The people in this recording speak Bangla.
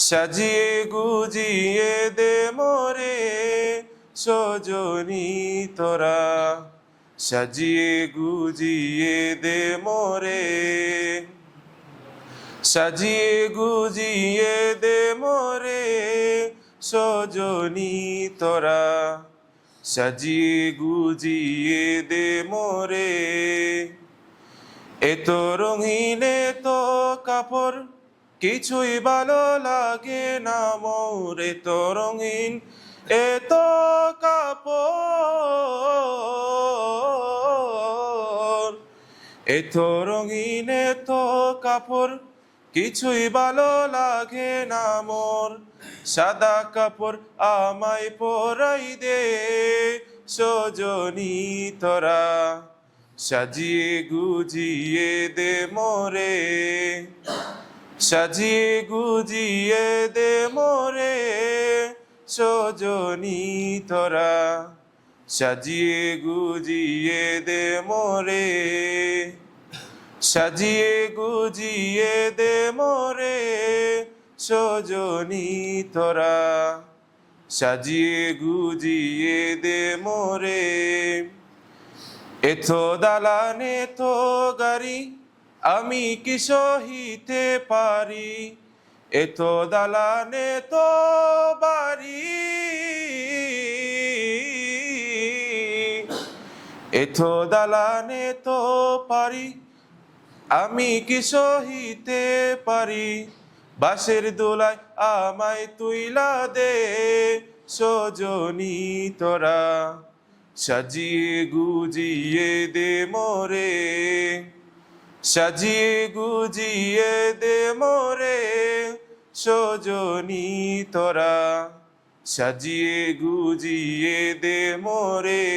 সাজিয়ে গুজিয়ে দে মোরে সজনী তোরা, সাজিয়ে গুজিয়ে দে মোরে, সাজিয়ে গুজিয়ে দে মোরে সজনী তোরা, সাজিয়ে গুজিয়ে দে মোরে। এত রঙিন এত কাপড় কিছুই ভালো লাগে না মোর, এত রঙিন এত কাপড়, এত রঙিন এত কাপড় কিছুই ভালো লাগে না মোর। সাদা কাপড় আমায় পরাই দে সজনী তোরা, সাজিয়ে গুজিয়ে দে মোরে, সাজিয়ে গুজিয়ে দে মোরে সজনী তোরা, সাজিয়ে গুজিয়ে দে মোরে, সাজিয়ে গুজিয়ে দে মোরে সজনী তোরা, সাজিয়ে গুজিয়ে দে মোরে। এত দালান এত গাড়ি আমি কি সহিতে পারি, এত দালান এত বাড়ি, এত দালান এত পারি আমি কি সহিতে পারি। বাঁশের দোলায় আমায় তুইলা দে সজনী তোরা, সাজিয়ে গুজিয়ে দে মোরে, সাজিয়ে গুজিয়ে দে মোরে সজনী তোরা, সাজিয়ে গুজিয়ে দে মোরে।